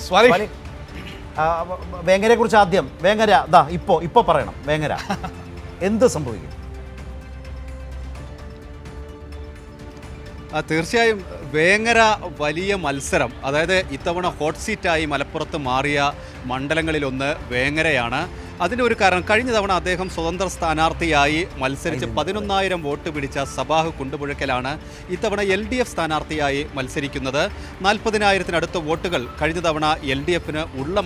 സ്വാലി, വേങ്ങരയെ കുറിച്ച് ആദ്യം വേങ്ങര ഇപ്പോ പറയണം. വേങ്ങര എന്ത് സംഭവിക്കും? തീർച്ചയായും വേങ്ങര വലിയ മത്സരം, അതായത് ഇത്തവണ ഹോട്ട് സീറ്റായി മലപ്പുറത്ത് മാറിയ മണ്ഡലങ്ങളിലൊന്ന് വേങ്ങരയാണ്. അതിൻ്റെ ഒരു കാരണം, കഴിഞ്ഞ തവണ അദ്ദേഹം സ്വതന്ത്ര സ്ഥാനാർത്ഥിയായി മത്സരിച്ച് 11,000 വോട്ട് പിടിച്ച സബാഹ് കുണ്ടുപുഴക്കലാണ് ഇത്തവണ LDF സ്ഥാനാർത്ഥിയായി മത്സരിക്കുന്നത്. 40,000-നടുത്ത വോട്ടുകൾ കഴിഞ്ഞ തവണ LDFന് ഉള്ള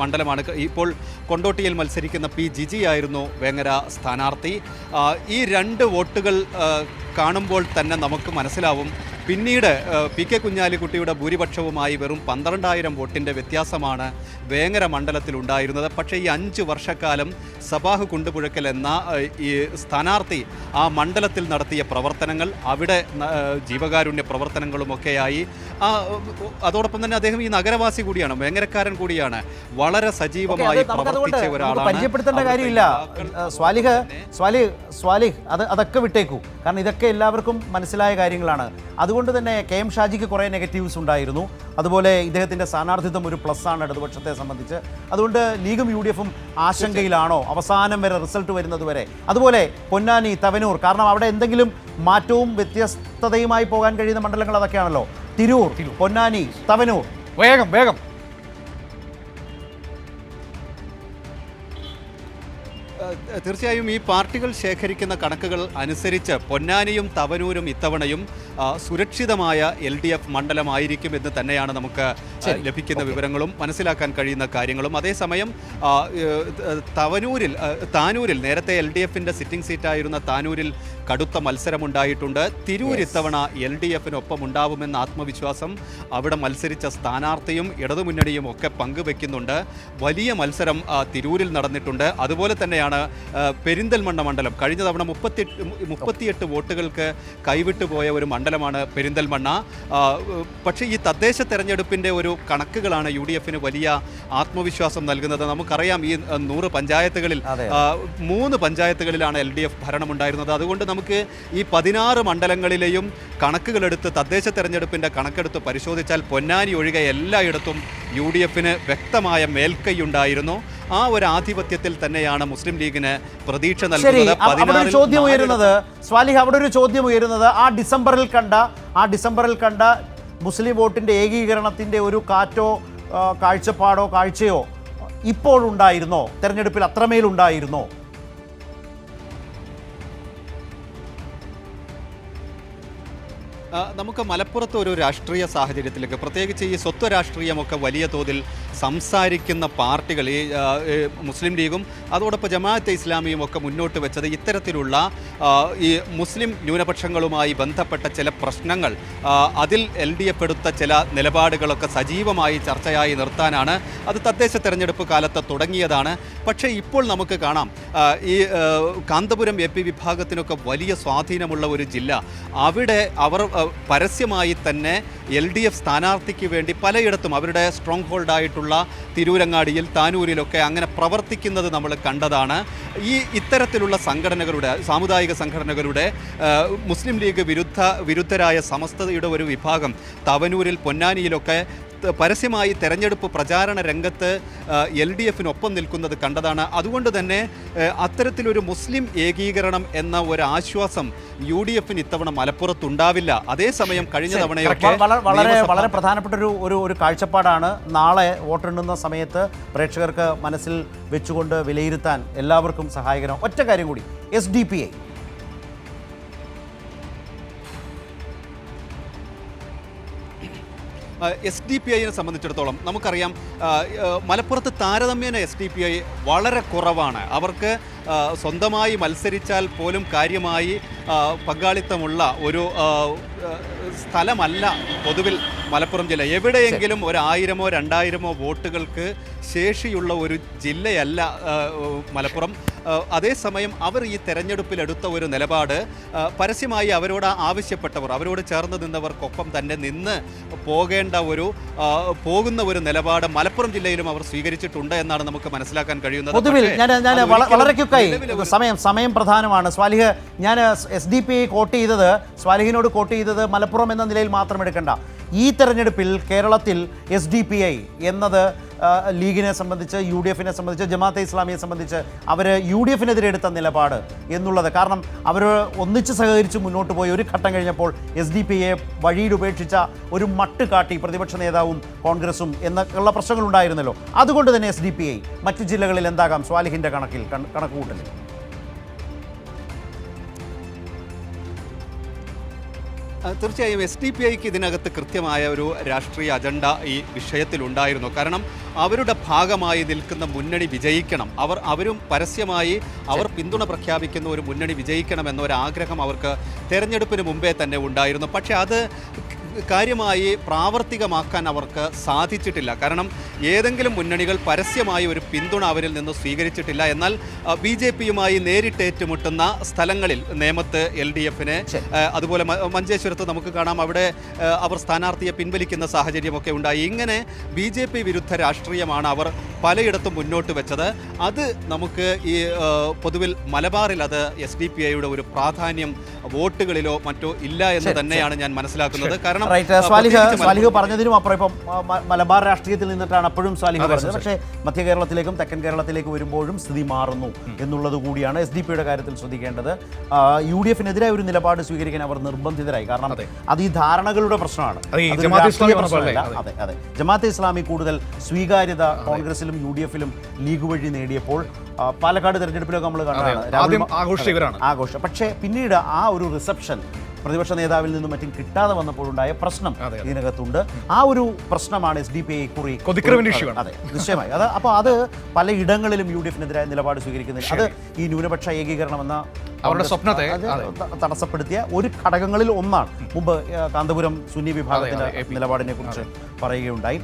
മണ്ഡലമാണ്. ഇപ്പോൾ കൊണ്ടോട്ടിയിൽ മത്സരിക്കുന്ന P. ജിജി ആയിരുന്നു വേങ്ങര സ്ഥാനാർത്ഥി. ഈ 2 വോട്ടുകൾ കാണുമ്പോൾ തന്നെ നമുക്ക് മനസ്സിലാവും, പിന്നീട് PK കുഞ്ഞാലിക്കുട്ടിയുടെ ഭൂരിപക്ഷവുമായി വെറും 12,000 വോട്ടിൻ്റെ വ്യത്യാസമാണ് വേങ്ങര മണ്ഡലത്തിലുണ്ടായിരുന്നത്. പക്ഷേ ഈ 5 വർഷക്കാലം സബാഹ് കുണ്ടുപുഴക്കൽ എന്ന ഈ സ്ഥാനാർത്ഥി ആ മണ്ഡലത്തിൽ നടത്തിയ പ്രവർത്തനങ്ങൾ, അവിടെ ജീവകാരുണ്യ പ്രവർത്തനങ്ങളുമൊക്കെയായി, അതോടൊപ്പം തന്നെ അദ്ദേഹം ഈ നഗരവാസി കൂടിയാണ്, വേങ്ങരക്കാരൻ കൂടിയാണ്, വളരെ സജീവമായി പ്രവർത്തിച്ച ഒരാളാണ്. പരിചയപ്പെടുത്തേണ്ട കാര്യമില്ല സ്വാലിഹ്, അതൊക്കെ വിട്ടേക്കൂ, കാരണം ഇതൊക്കെ എല്ലാവർക്കും മനസ്സിലായ കാര്യങ്ങളാണ്. അതുകൊണ്ട് തന്നെ KM ഷാജിക്ക് കുറേ നെഗറ്റീവ്സ് ഉണ്ടായിരുന്നു. അതുപോലെ ഇദ്ദേഹത്തിൻ്റെ സ്ഥാനാർത്ഥിത്വം ഒരു പ്ലസ് ആണ് ഇടതുപക്ഷത്തെ സംബന്ധിച്ച്. അതുകൊണ്ട് ലീഗും UDFും ആശങ്കയിലാണോ അവസാനം വരെ റിസൾട്ട് വരുന്നത് വരെ? അതുപോലെ പൊന്നാനി, തവനൂർ, കാരണം അവിടെ എന്തെങ്കിലും മാറ്റവും വ്യത്യസ്തതയുമായി പോകാൻ കഴിയുന്ന മണ്ഡലങ്ങൾ അതൊക്കെയാണല്ലോ. തിരൂർ, പൊന്നാനി, തവനൂർ. വേഗം തീർച്ചയായും ഈ പാർട്ടികൾ ശേഖരിക്കുന്ന കണക്കുകൾ അനുസരിച്ച് പൊന്നാനിയും തവനൂരും ഇത്തവണയും സുരക്ഷിതമായ LDF മണ്ഡലമായിരിക്കുമെന്ന് തന്നെയാണ് നമുക്ക് ലഭിക്കുന്ന വിവരങ്ങളും മനസ്സിലാക്കാൻ കഴിയുന്ന കാര്യങ്ങളും. അതേസമയം താനൂരിൽ നേരത്തെ LDFിൻ്റെ സിറ്റിംഗ് സീറ്റായിരുന്ന താനൂരിൽ കടുത്ത മത്സരമുണ്ടായിട്ടുണ്ട്. തിരൂർ ഇത്തവണ LDFിനൊപ്പം ഉണ്ടാവുമെന്ന ആത്മവിശ്വാസം അവിടെ മത്സരിച്ച സ്ഥാനാർത്ഥിയും ഇടതുമുന്നണിയും ഒക്കെ പങ്കുവെക്കുന്നുണ്ട്. വലിയ മത്സരം തിരൂരിൽ നടന്നിട്ടുണ്ട്. അതുപോലെ തന്നെയാണ് പെരിന്തൽമണ്ണ മണ്ഡലം. കഴിഞ്ഞ തവണ 38 വോട്ടുകൾക്ക് കൈവിട്ടു പോയ ഒരു മണ്ഡലമാണ് പെരിന്തൽമണ്ണ. പക്ഷേ ഈ തദ്ദേശ തെരഞ്ഞെടുപ്പിൻ്റെ ഒരു കണക്കുകളാണ് UDFിന് വലിയ ആത്മവിശ്വാസം നൽകുന്നത്. നമുക്കറിയാം, ഈ 100 പഞ്ചായത്തുകളിൽ 3 പഞ്ചായത്തുകളിലാണ് LDF ഭരണമുണ്ടായിരുന്നത്. അതുകൊണ്ട് നമുക്ക് ഈ 16 മണ്ഡലങ്ങളിലെയും കണക്കുകളെടുത്ത്, തദ്ദേശ തെരഞ്ഞെടുപ്പിൻ്റെ കണക്കെടുത്ത് പരിശോധിച്ചാൽ പൊന്നാനി ഒഴികെ എല്ലായിടത്തും UDFിന് വ്യക്തമായ മേൽക്കൈയുണ്ടായിരുന്നു. ആ ഒരു ആധിപത്യത്തിൽ തന്നെയാണ് മുസ്ലിം ലീഗിന് പ്രതീക്ഷ നൽകുന്നത്. അവിടെ ഒരു ചോദ്യം ഉയരുന്നത് ആ ഡിസംബറിൽ കണ്ട മുസ്ലിം വോട്ടിന്റെ ഏകീകരണത്തിന്റെ ഒരു കാറ്റോ കാഴ്ചയോ ഇപ്പോഴുണ്ടായിരുന്നോ? തെരഞ്ഞെടുപ്പിൽ അത്രമേലുണ്ടായിരുന്നോ? നമുക്ക് മലപ്പുറത്ത് ഒരു രാഷ്ട്രീയ സാഹചര്യത്തിലേക്ക്, പ്രത്യേകിച്ച് ഈ സ്വത്വ രാഷ്ട്രീയമൊക്കെ വലിയ തോതിൽ സംസാരിക്കുന്ന പാർട്ടികൾ, ഈ മുസ്ലിം ലീഗും അതോടൊപ്പം ജമാഅത്തെ ഇസ്ലാമിയും ഒക്കെ മുന്നോട്ട് വെച്ചത് ഇത്തരത്തിലുള്ള ഈ മുസ്ലിം ന്യൂനപക്ഷങ്ങളുമായി ബന്ധപ്പെട്ട ചില പ്രശ്നങ്ങൾ, അതിൽ LDF എടുത്ത ചില നിലപാടുകളൊക്കെ സജീവമായി ചർച്ചയായി നിർത്താനാണ്. അത് തദ്ദേശ തെരഞ്ഞെടുപ്പ് കാലത്ത് തുടങ്ങിയതാണ്. പക്ഷേ ഇപ്പോൾ നമുക്ക് കാണാം, ഈ കാന്തപുരം AP വിഭാഗത്തിനൊക്കെ വലിയ സ്വാധീനമുള്ള ഒരു ജില്ല, അവിടെ അവർ പരസ്യമായി തന്നെ LDF സ്ഥാനാർത്ഥിക്ക് വേണ്ടി പലയിടത്തും അവരുടെ സ്ട്രോങ് ഹോൾഡായിട്ടുള്ള തിരൂരങ്ങാടിയിൽ, താനൂരിലൊക്കെ അങ്ങനെ പ്രവർത്തിക്കുന്നത് നമ്മൾ കണ്ടതാണ്. ഇത്തരത്തിലുള്ള സംഘടനകളുടെ, സാമുദായിക സംഘടനകളുടെ, മുസ്ലിം ലീഗ് വിരുദ്ധരായ സമസ്തയുടെ ഒരു വിഭാഗം തവനൂരിൽ, പൊന്നാനിയിലൊക്കെ പരസ്യമായി തെരഞ്ഞെടുപ്പ് പ്രചാരണ രംഗത്ത് LDFിനൊപ്പം നിൽക്കുന്നത് കണ്ടതാണ്. അതുകൊണ്ട് തന്നെ അത്തരത്തിലൊരു മുസ്ലിം ഏകീകരണം എന്ന ഒരു ആശ്വാസം UDFിന് ഇത്തവണ മലപ്പുറത്തുണ്ടാവില്ല. അതേസമയം കഴിഞ്ഞ തവണയൊക്കെ വളരെ പ്രധാനപ്പെട്ട ഒരു കാഴ്ചപ്പാടാണ്. നാളെ വോട്ടെണ്ണുന്ന സമയത്ത് പ്രേക്ഷകർക്ക് മനസ്സിൽ വെച്ചുകൊണ്ട് വിലയിരുത്താൻ എല്ലാവർക്കും സഹായകരം. ഒറ്റ കാര്യം കൂടി, SDPI SDPIയെ സംബന്ധിച്ചിടത്തോളം നമുക്കറിയാം, മലപ്പുറത്ത് താരതമ്യേന SDPI വളരെ കുറവാണ്. അവർക്ക് സ്വന്തമായി മത്സരിച്ചാൽ പോലും കാര്യമായി പങ്കാളിത്തമുള്ള ഒരു സ്ഥലമല്ല പൊതുവിൽ മലപ്പുറം ജില്ല. എവിടെയെങ്കിലും 1000-ഓ 2000-ഓ വോട്ടുകൾക്ക് ശേഷിയുള്ള ഒരു ജില്ലയല്ല മലപ്പുറം. അതേസമയം അവർ ഈ തെരഞ്ഞെടുപ്പിലെടുത്ത ഒരു നിലപാട്, പരസ്യമായി അവരോട് ആവശ്യപ്പെട്ടവർ, അവരോട് ചേർന്ന് നിന്നവർക്കൊപ്പം തന്നെ നിന്ന് പോകുന്ന ഒരു നിലപാട് മലപ്പുറം ജില്ലയിലും അവർ സ്വീകരിച്ചിട്ടുണ്ട് എന്നാണ് നമുക്ക് മനസ്സിലാക്കാൻ കഴിയുന്നത്. പൊതുവിൽ ഞാൻ വളരെ ക്വിക്കായി, സമയം പ്രധാനമാണ്. സ്വാലിഹ്, ഞാൻ SDPI കോട്ട് ചെയ്തത്, സ്വാലിഹിനോട് കോട്ട് ചെയ്തത് മലപ്പുറം എന്ന നിലയിൽ മാത്രം എടുക്കണ്ട. ഈ തെരഞ്ഞെടുപ്പിൽ കേരളത്തിൽ SDPI എന്നത് ലീഗിനെ സംബന്ധിച്ച്, UDF-നെ സംബന്ധിച്ച്, ജമാഅത്തെ ഇസ്ലാമിയെ സംബന്ധിച്ച് അവർ UDF-നെതിരെ എടുത്ത നിലപാട് എന്നുള്ളത്, കാരണം അവർ ഒന്നിച്ച് സഹകരിച്ച് മുന്നോട്ട് പോയി ഒരു ഘട്ടം കഴിഞ്ഞപ്പോൾ SDPI വഴിയിൽ ഉപേക്ഷിച്ച ഒരു മട്ട് കാട്ടി പ്രതിപക്ഷ നേതാവും കോൺഗ്രസും എന്നൊക്കെയുള്ള പ്രശ്നങ്ങളുണ്ടായിരുന്നല്ലോ. അതുകൊണ്ട് തന്നെ SDPI മറ്റു ജില്ലകളിൽ എന്താകാം സ്വാലിഹിൻ്റെ കണക്കുകൂട്ടൽ? തീർച്ചയായും SDPIക്ക് ഇതിനകത്ത് കൃത്യമായ ഒരു രാഷ്ട്രീയ അജണ്ട ഈ വിഷയത്തിലുണ്ടായിരുന്നു. കാരണം അവരുടെ ഭാഗമായി നിൽക്കുന്ന മുന്നണി വിജയിക്കണം, അവരും പരസ്യമായി അവർ പിന്തുണ പ്രഖ്യാപിക്കുന്ന ഒരു മുന്നണി വിജയിക്കണം എന്നൊരാഗ്രഹം അവർക്ക് തെരഞ്ഞെടുപ്പിന് മുമ്പേ തന്നെ ഉണ്ടായിരുന്നു. പക്ഷേ അത് കാര്യമായി പ്രാവർത്തികമാക്കാൻ അവർക്ക് സാധിച്ചിട്ടില്ല. ഏതെങ്കിലും മുന്നണികൾ പരസ്യമായി ഒരു പിന്തുണ അവരിൽ നിന്ന് സ്വീകരിച്ചിട്ടില്ല. എന്നാൽ BJPയുമായി നേരിട്ട് ഏറ്റുമുട്ടുന്ന സ്ഥലങ്ങളിൽ നേമത്ത് LDF-നെ, അതുപോലെ മഞ്ചേശ്വരത്ത് നമുക്ക് കാണാം, അവിടെ അവർ സ്ഥാനാർത്ഥിയെ പിൻവലിക്കുന്ന സാഹചര്യമൊക്കെ ഉണ്ടായി. ഇങ്ങനെ BJP വിരുദ്ധ രാഷ്ട്രീയമാണ് അവർ പലയിടത്തും മുന്നോട്ട് വെച്ചത്. അത് നമുക്ക് ഈ പൊതുവിൽ മലബാറിൽ അത് SDPIയുടെ ഒരു പ്രാധാന്യം വോട്ടുകളിലോ മറ്റോ ഇല്ല എന്ന് തന്നെയാണ് ഞാൻ മനസ്സിലാക്കുന്നത്. കാരണം സ്വാലിഹ് പറഞ്ഞതിനും അപ്പുറം ഇപ്പം മലബാർ രാഷ്ട്രീയത്തിൽ നിന്നിട്ടാണ് അപ്പോഴും സ്വാലിഹ് പറഞ്ഞത്. പക്ഷേ മധ്യ കേരളത്തിലേക്കും തെക്കൻ കേരളത്തിലേക്ക് വരുമ്പോഴും സ്ഥിതി മാറുന്നു എന്നുള്ളത് കൂടിയാണ് SDP-യുടെ കാര്യത്തിൽ ശ്രദ്ധിക്കേണ്ടത്. UDF-നെതിരെ ഒരു നിലപാട് സ്വീകരിക്കാൻ അവർ നിർബന്ധിതരായി. കാരണം അത് ഈ ധാരണകളുടെ പ്രശ്നമാണ്. അതെ, ജമാഅത്തെ ഇസ്ലാമി കൂടുതൽ സ്വീകാര്യത കോൺഗ്രസിലും UDF-ലും ലീഗ് വഴി നേടിയപ്പോൾ പാലക്കാട് തെരഞ്ഞെടുപ്പിലൊക്കെ നമ്മൾ കണ്ടതാണ് ആഘോഷം. പക്ഷേ പിന്നീട് ആ ഒരു റിസപ്ഷൻ പ്രതിപക്ഷ നേതാവിൽ നിന്നും മറ്റും കിട്ടാതെ വന്നപ്പോഴുണ്ടായ പ്രശ്നം ഇതിനകത്തുണ്ട്. ആ ഒരു പ്രശ്നമാണ് SDPI കുറി. അതെ, നിശ്ചയമായി. അപ്പോൾ അത് പലയിടങ്ങളിലും UDF-നെതിരായ നിലപാട് സ്വീകരിക്കുന്നില്ല. അത് ഈ ന്യൂനപക്ഷ ഏകീകരണം എന്ന അവരുടെ സ്വപ്നത്തെ തടസ്സപ്പെടുത്തിയ ഒരു ഘടകങ്ങളിൽ ഒന്നാണ്. മുമ്പ് കാന്തപുരം സുന്നി വിഭാഗത്തിന്റെ നിലപാടിനെ കുറിച്ച് പറയുകയുണ്ടായി.